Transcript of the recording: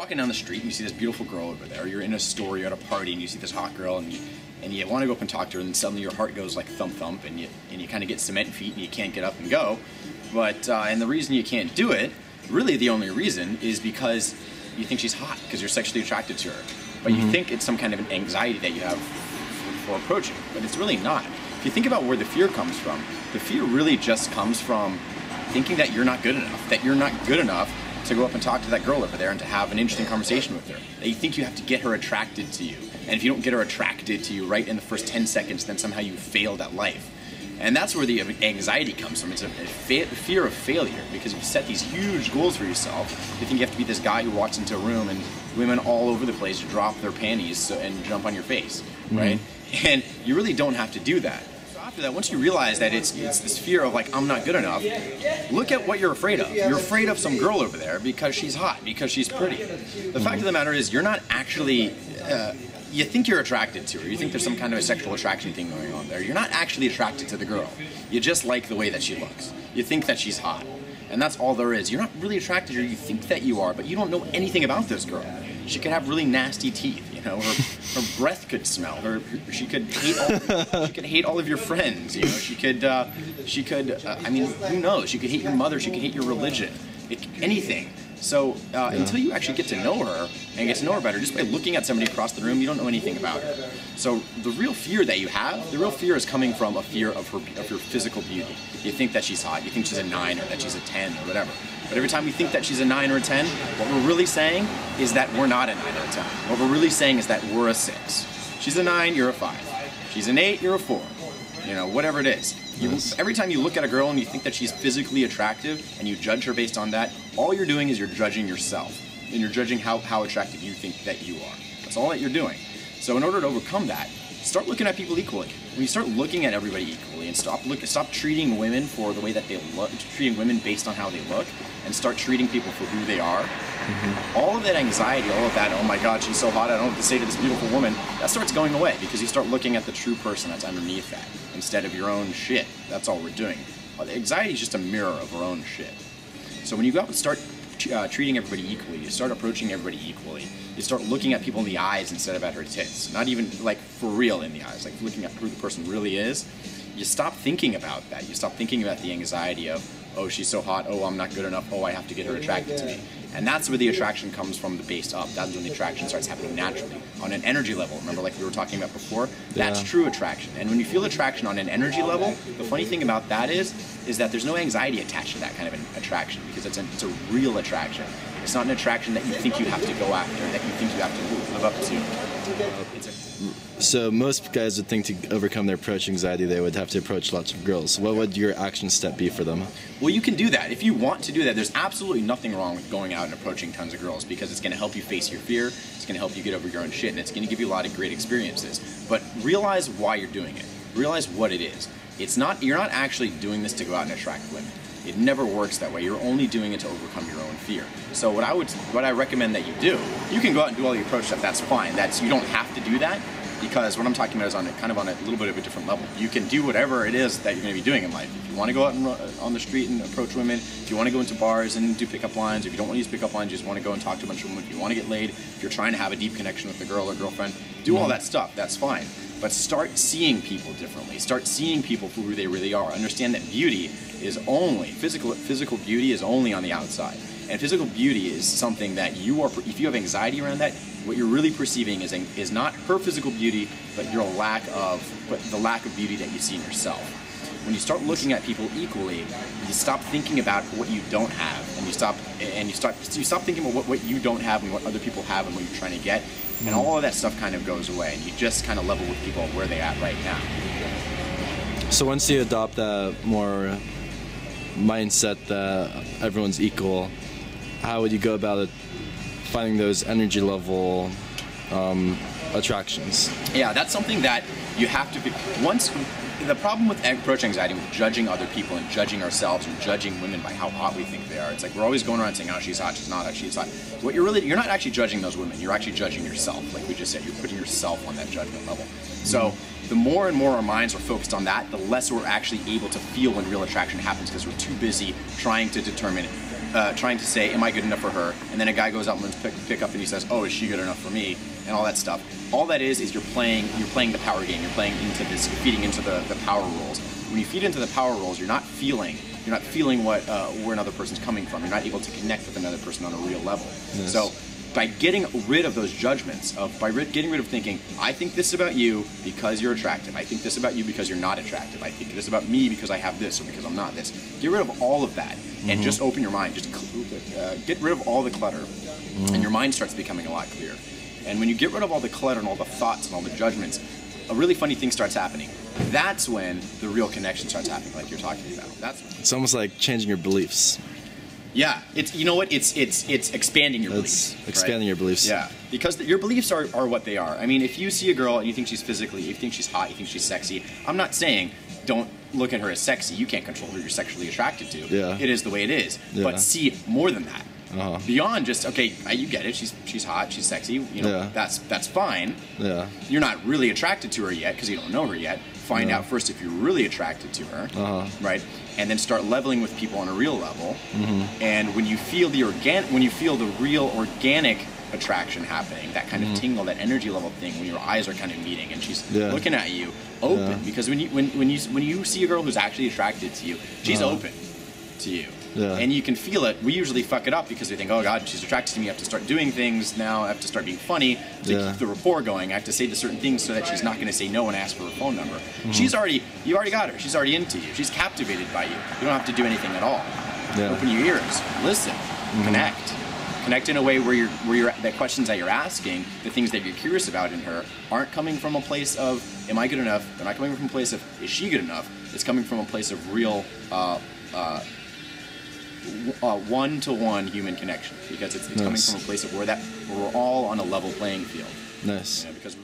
walking down the street and you see this beautiful girl over there, you're in a store, you're at a party and you see this hot girl and you want to go up and talk to her, and then suddenly your heart goes like thump thump and you kind of get cement feet and you can't get up and go. But and the reason you can't do it, really the only reason, is because you think she's hot, because you're sexually attracted to her. But you think it's some kind of an anxiety that you have for approaching, but it's really not. If you think about where the fear comes from, the fear really just comes from thinking that you're not good enough, to go up and talk to that girl over there and to have an interesting conversation with her. That you think you have to get her attracted to you. And if you don't get her attracted to you right in the first 10 seconds, then somehow you failed at life. And that's where the anxiety comes from. It's a fear of failure, because if you set these huge goals for yourself, you think you have to be this guy who walks into a room and women all over the place drop their panties and jump on your face, right? And you really don't have to do that. So after that, once you realize that it's this fear of like, I'm not good enough, look at what you're afraid of. You're afraid of some girl over there because she's hot, because she's pretty. The fact of the matter is, you're not actually, you think you're attracted to her. You think there's some kind of a sexual attraction thing going on there. You're not actually attracted to the girl. You just like the way that she looks. You think that she's hot. And that's all there is. You're not really attracted to her. You think that you are, but you don't know anything about this girl. She could have really nasty teeth, you know. Her breath could smell. She could hate all of your friends, you know. She could. I mean, who knows? She could hate your mother. She could hate your religion. Anything. So until you actually get to know her and get to know her better, just by looking at somebody across the room, you don't know anything about her. So the real fear that you have, the real fear is coming from a fear of her physical beauty. You think that she's hot. You think she's a 9 or that she's a 10 or whatever. But every time we think that she's a 9 or a 10, what we're really saying is that we're not a 9 or a 10. What we're really saying is that we're a 6. She's a 9, you're a 5. She's an 8, you're a 4. You know, whatever it is. Every time you look at a girl and you think that she's physically attractive and you judge her based on that, all you're doing is you're judging yourself. And you're judging how attractive you think that you are. That's all that you're doing. So in order to overcome that, start looking at people equally. When you start looking at everybody equally and stop treating women for the way that they look, treating women based on how they look, and start treating people for who they are, all of that anxiety, all of that, oh my God, she's so hot, I don't know what to say to this beautiful woman, that starts going away, because you start looking at the true person that's underneath that, instead of your own shit. That's all we're doing. Anxiety is just a mirror of our own shit. So when you go out and start treating everybody equally, you start approaching everybody equally, you start looking at people in the eyes instead of at her tits, not even like for real in the eyes, like looking at who the person really is, you stop thinking about that. You stop thinking about the anxiety of, oh, she's so hot, oh, I'm not good enough, oh, I have to get her attracted to me. And that's where the attraction comes from, the base up. That's when the attraction starts happening naturally. On an energy level, remember like we were talking about before? That's true attraction. And when you feel attraction on an energy level, the funny thing about that is that there's no anxiety attached to that kind of an attraction, because it's a real attraction. It's not an attraction that you think you have to go after, that you think you have to live up to. So most guys would think to overcome their approach anxiety, they would have to approach lots of girls. What would your action step be for them? Well, you can do that. If you want to do that, there's absolutely nothing wrong with going out and approaching tons of girls, because it's going to help you face your fear, it's going to help you get over your own shit, and it's going to give you a lot of great experiences. But realize why you're doing it. Realize what it is. You're not actually doing this to go out and attract women. It never works that way. You're only doing it to overcome your own fear. So what I recommend that you do, you can go out and do all the approach stuff, that's fine. You don't have to do that, because what I'm talking about is on a little bit of a different level. You can do whatever it is that you're going to be doing in life. If you want to go out and on the street and approach women, if you want to go into bars and do pickup lines, if you don't want to use pickup lines, you just want to go and talk to a bunch of women, if you want to get laid, if you're trying to have a deep connection with a girl or girlfriend, do all that stuff, that's fine. But start seeing people differently. Start seeing people for who they really are. Understand that beauty is only, physical beauty is only on the outside. And physical beauty is something that if you have anxiety around that, what you're really perceiving is not her physical beauty, but the lack of beauty that you see in yourself. When you start looking at people equally, you stop thinking about what you don't have, and you stop thinking about what you don't have and what other people have and what you're trying to get, and all of that stuff kind of goes away, and you just kind of level with people where they're at right now. So once you adopt that more mindset that everyone's equal, how would you go about it, finding those energy level attractions? Yeah, that's something that you have to be. The problem with approach anxiety, with judging other people and judging ourselves and judging women by how hot we think they are, it's like we're always going around saying, oh, she's hot, she's not hot, she's hot. What you're not actually judging those women, you're actually judging yourself. Like we just said, you're putting yourself on that judgment level. So the more and more our minds are focused on that, the less we're actually able to feel when real attraction happens, because we're too busy trying to determine trying to say, am I good enough for her? And then a guy goes out and pick up and he says, oh, is she good enough for me? And all that stuff. All that is you're playing the power game. You're playing into this, you're feeding into the power roles. When you feed into the power roles, you're not feeling what where another person's coming from. You're not able to connect with another person on a real level. Yes. So by getting rid of those judgments, getting rid of thinking, I think this about you because you're attractive. I think this about you because you're not attractive. I think this about me because I have this or because I'm not this. Get rid of all of that and just open your mind. Just get rid of all the clutter, and your mind starts becoming a lot clearer. And when you get rid of all the clutter and all the thoughts and all the judgments, a really funny thing starts happening. That's when the real connection starts happening, like you're talking about. It's almost like changing your beliefs. Yeah, it's expanding your beliefs. Expanding right? your beliefs. Yeah, because your beliefs are what they are. I mean, if you see a girl and you think she's physically, you think she's hot, you think she's sexy, I'm not saying don't look at her as sexy. You can't control who you're sexually attracted to. Yeah. It is the way it is. Yeah. But see more than that. Beyond just, okay, you get it, she's hot, she's sexy, you know, that's fine. Yeah. You're not really attracted to her yet because you don't know her yet. Find out first if you're really attracted to her, right? And then start leveling with people on a real level. And when you feel the real organic attraction happening, that kind of tingle, that energy level thing, when your eyes are kind of meeting and she's looking at you, open, because when you see a girl who's actually attracted to you, she's open to you. Yeah. And you can feel it. We usually fuck it up because we think, oh God, she's attracted to me. I have to start doing things now. I have to start being funny to keep the rapport going. I have to say the certain things so that she's not going to say no and ask for her phone number. You already got her. She's already into you. She's captivated by you. You don't have to do anything at all. Open your ears. Listen. Connect in a way where the questions that you're asking, the things that you're curious about in her, aren't coming from a place of, am I good enough? They're not coming from a place of, is she good enough? It's coming from a place of real one-to-one human connection, because it's coming from a place of where we're all on a level playing field. Nice. You know, because